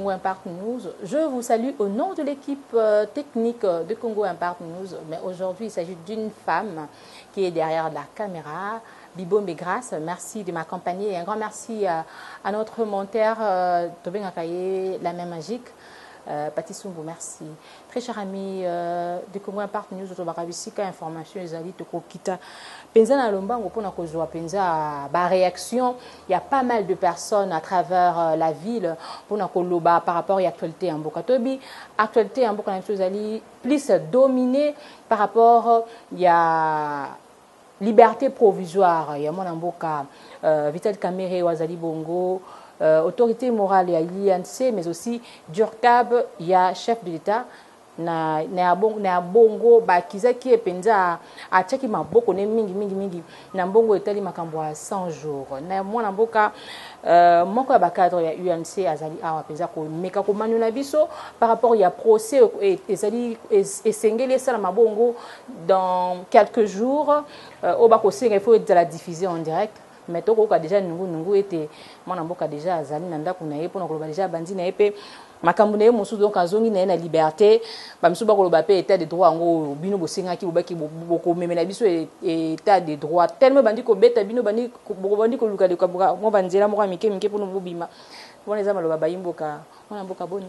Congo Impact News. Je vous salue au nom de l'équipe technique de Congo Impact News. Mais aujourd'hui, il s'agit d'une femme qui est derrière la caméra, Bibo Mégras. Merci de m'accompagner. Et un grand merci à notre monteur, Tobin Akaye, la main magique. Pati Sumbu, merci. Très cher ami de Congo Impact News, Tobaravissika, information, Ezali, Tokokita. Penza na lombango pona kozwa penza ba réaction, il y a pas mal de personnes à travers la ville pona koloba par rapport à l'actualité en Bokatobi. Actualité en Bokatobi Ezali plus dominée par rapport il y a liberté provisoire, il y a mon amboka Vital Kamere Wazali Bongo. Autorité morale ya l'INC, mais aussi Durkab, il y a chef de l'État na bongo ba kizaki epenza a chaki maboko ne mingi na bongo etali makambo a 100 jours na mwana mboka moko ya bakadre ya UNC azali awa penza ko meka ko manuna biso par rapport ya procès ezali esengeli sala mabongo dans quelques jours au bako senga il faut de la diffuser en direct. Mais to ko déjà nungu était mwana mboka déjà azali na ndako na ye pona ko déjà bandi na ye makambo na ye mosusu donc azongi na ye na liberté ba misuba ko loba pe état de droit ngo bino bosenga ki bobaki boko memela biso état de droit tellement bandi ko beta bino bandi ko luka de ko mo banzela mo mike pona bobima bona za maloba bayimboka mwana mboka boni.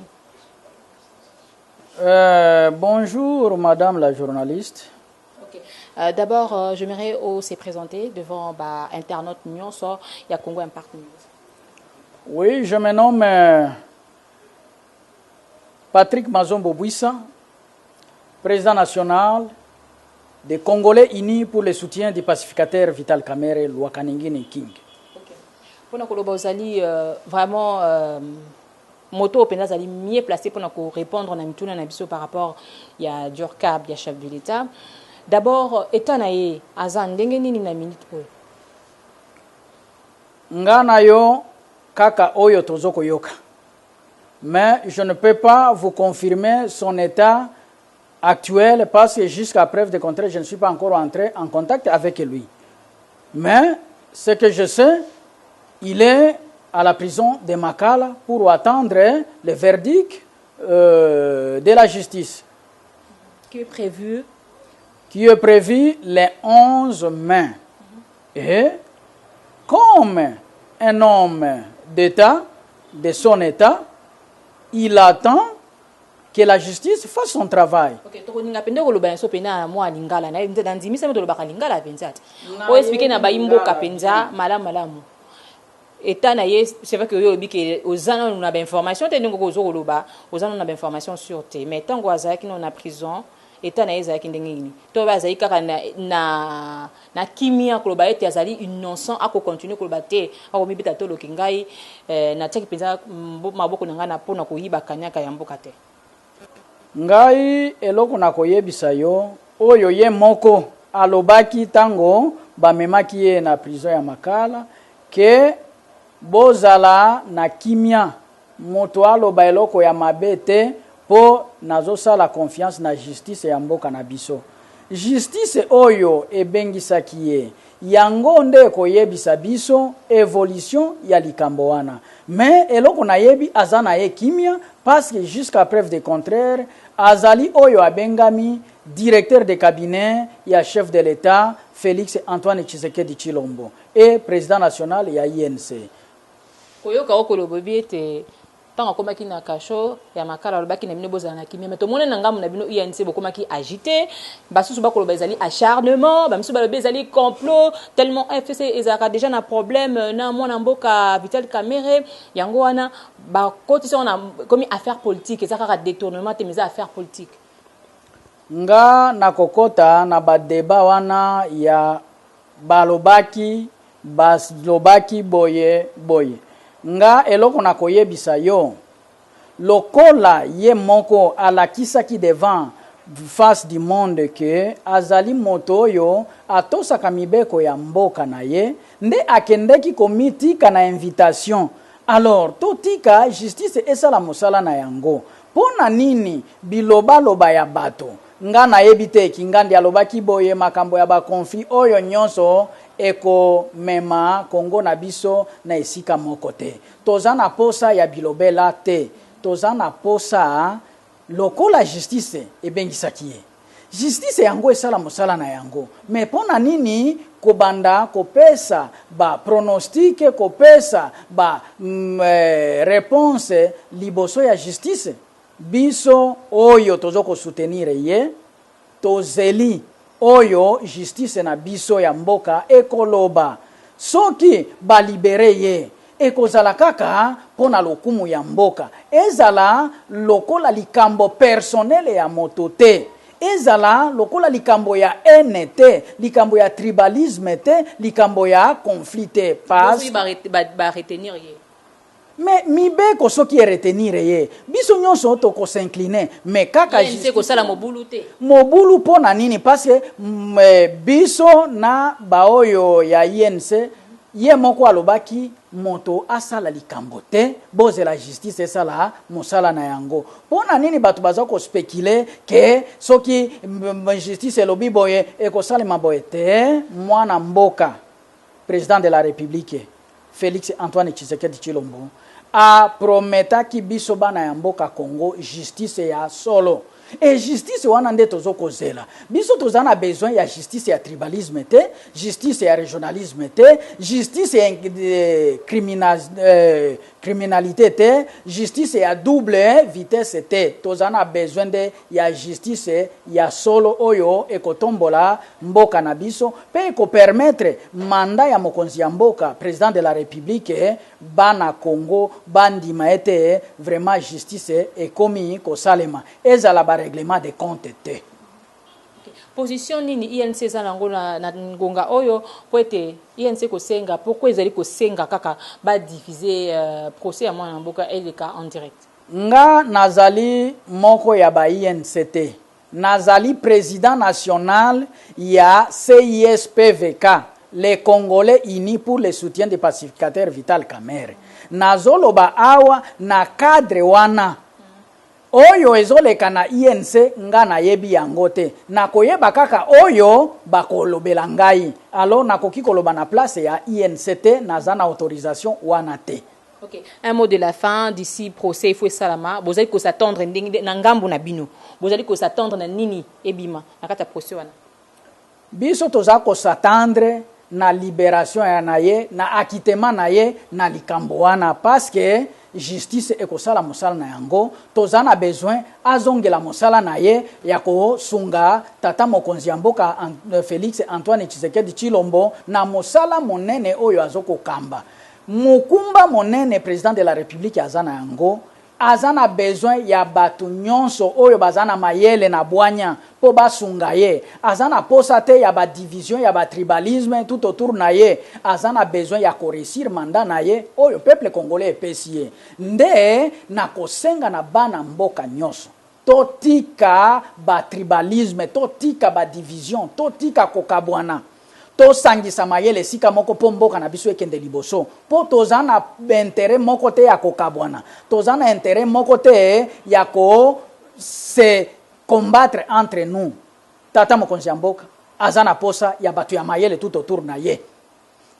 Bonjour madame la journaliste. D'abord, j'aimerais aussi présenter devant internaute Nyonso, il y a Congo Impact News. Oui, je me nomme Patrick Mazombo Bouissa, président national des Congolais unis pour le soutien du pacificateur Vital Kamerhe Lwakaningini King. Pour nous, Ozali vraiment moto penza ali mieux placé pour nous répondre na mituna na biso par rapport il y a Durkab, il y a chef de l'État. D'abord, état na ye azan ndenge nini na minute oyo. Ngana yo kaka oyo tozoko yoka. Mais je ne peux pas vous confirmer son état actuel parce que jusqu'à preuve de contraire, je ne suis pas encore entré en contact avec lui. Mais ce que je sais, il est à la prison de Makala pour attendre le verdict de la justice. Qui est prévu le 11 mai. Et comme un homme d'État, de son État, il attend que la justice fasse son travail. Ok, to ninga pende ko loba so pena mo lingala na nte danzimi sa to loba lingala penzati. O expliquer na bayimbo ka penza malamu. État na ye c'est vrai que yo biki ozana na ba information te ndingo ko zo loba ozana na ba information sur te mais tango azaki no na prison état na ezaki ndenge nini to bazali kaka na kimia ko ba ete azali innocent ako continuer ko ba te ako mibita to lokingai na teki penza maboko na ngana pona ko yiba kanyaka ya mboka te ngai eloko na koyebisa yo oyo ye moko alobaki tango bamemaki ye na prison ya Makala ke bozala na kimia moto aloba eloko ya mabete po nazosa la confiance na justice ya mboka na biso. Justice oyo ebengisaki ye yango nde koyebisa biso évolution ya likambo wana. Mais eloko na yebi azana ye kimia parce que jusqu'à preuve de contraire azali oyo abengami directeur de cabinet ya chef de l'État Félix Antoine Tshisekedi Tshilombo et président national ya INC. Koyoka okolobo biete tant komaki na kasho ya Makala lobaki na bino bozana kimia mais to mona na ngamu na bino INC bokomaki agité basusu bakoloba ezali acharnement bamisusu balobi ezali complot tellement FCC ezaka déjà na problème na mwana mboka Vital Kamerhe yango wana ba kotisa na comme affaire politique ezaka détournement te mais affaire politique nga na kokota na ba débat wana ya balobaki boye nga eloko na koyebisa yo lokola ye moko alakisaki devant face du monde que azali moto yo atosaka mibeko ya mboka na ye nde akendeki komitika na invitation alors totika justice esala mosala na yango pona nini biloba ya bato nga na yebite kingandi alobaki boye makambo ya ba conflit oyo nyonso eko mema Congo na biso na esika moko te tozana posa ya bilobela te tozana posa lokola justice ebengisaki ye. Justice yango esala mosala na yango. Mais pona nini kobanda kopesa ba pronostic kopesa ba réponse liboso ya justice? Biso oyo tozoko soutenir ye, tozeli oyo justice na biso ya mboka ekoloba soki ba libere ye ekozala kaka pona lokumu ya mboka, ezala lokola likambo personnel ya moto te, ezala lokola likambo ya NT, likambo ya tribalisme te, likambo ya conflit te. Pas ba retenir ye. Mais mibeko soki retenir ye, biso nyonso toko s'incliner, mais kaka justice ko sala mobulu te. Mobulu pona nini? Parce que biso na baoyo ya INC ye moko alobaki moto asala likambo te, boze la justice esala mosala na yango. Pona nini batu bazako spéculer ke soki justice elobi boye ekosala maboye te? Mwana mboka président de la République Félix Antoine Tshisekedi Tshilombo a prometaki biso bana ya mboka Congo justice ya solo. Et justice wana nde tozoko zela. Biso tozana besoin ya justice ya tribalisme te, justice ya régionalisme te, justice ya criminalité te, justice ya double vitesse te. Tozana besoin de ya justice ya solo oyo ekotombola mboka na biso pe eko permettre mandat ya mokonzi ya mboka président de la République bana Congo bandima ete vraiment justice ekomi kosalema ezala ba règlement de compte te. Position nini INC zanango na ngonga oyo po ete INC ko senga pourquoi ezali ko senga kaka ba diffuser procès ya mwana mboka eleka en direct? Nga nazali moko ya ba INC te, nazali président national ya CISPVK, les Congolais unis pour le soutien des pacificateurs Vital Kamerhe. Nazoloba awa na cadre wana oyo ezoleka na INC nga na yebi yango te, nakoyeba kaka oyo bakolobela ngai, alors nakoki koloba na place ya INC te, naza na autorisation wana te. Ok, un mot de la fin d'ici procès Foué Salama, bozali ko s'attendre na ngambu na bino, bozali ko s'attendre na nini ebima na kata procès wana? Biso toza ko s'attendre na libération ya na ye, na acquittement na ye na likambo wana, parce que justice ekosala mosala na yango, tozana besoin azongela mosala na ye ya kosunga tata mokonzi ya mboka Félix Antoine Tshisekedi Tshilombo na mosala monene oyo azoko kamba. Mukumba monene président de la République azana yango, azana besoin ya batu nyonso oyo bazana mayele na bwanya po basunga ye, azana posa te ya ba division ya ba tribalisme tout autour na ye, azana besoin ya koresir mandat na ye oyo peuple congolais epesi ye. Nde na kosenga na bana mboka nyonso totika ba tribalisme, totika ba division, totika kokabwana, to sangisa mayele sika moko po mboka na biso ekende liboso, po tozana intérêt moko te ya kokabwana, tozana intérêt moko te ya ko se combattre entre nous. Tata mokonzi ya mboka azana posa ya batu ya mayele tout autour na ye.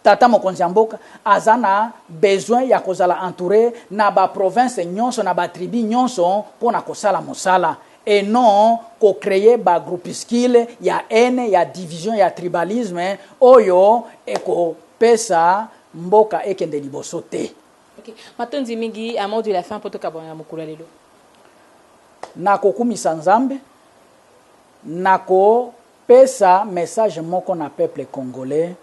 Tata mokonzi ya mboka azana besoin ya kozala entouré na ba province nyonso na ba tribu nyonso po na kosala mosala, et non ko créer ba groupuscule ya haine, ya division, ya tribalisme oyo eko pesa mboka ekende liboso te. Ok, matonzi mingi a mot de la fin poto kabona mukula lelo. Nako kumisa nzambe, nako pesa message moko na peuple congolais,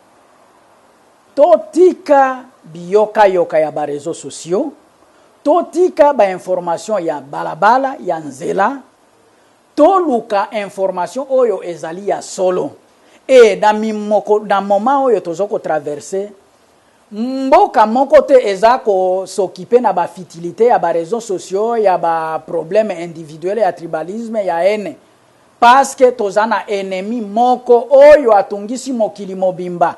totika biyoka yoka ya ba réseaux sociaux, totika ba information ya balabala ya nzela, toluka information oyo ezali ya solo. Et dans moment oyo tozoko traverser, mboka moko te ezako s'occuper na ba futilité ya ba réseaux sociaux, ya ba problème individuel ya tribalisme ya haine, parce que tozana ennemi moko oyo atungisi mokili mobimba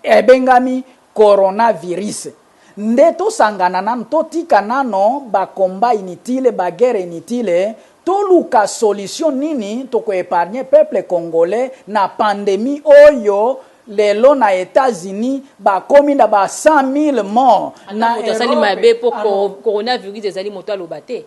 ebengami coronavirus. Nde tosangana nano, totika nano ba combat inutile, ba guerre inutile, toluka solution nini toko épargner peuple congolais na pandémie oyo lelo na États-Unis bakomi na ba 100,000 morts na Europe. Coronavirus ezali moto alobate.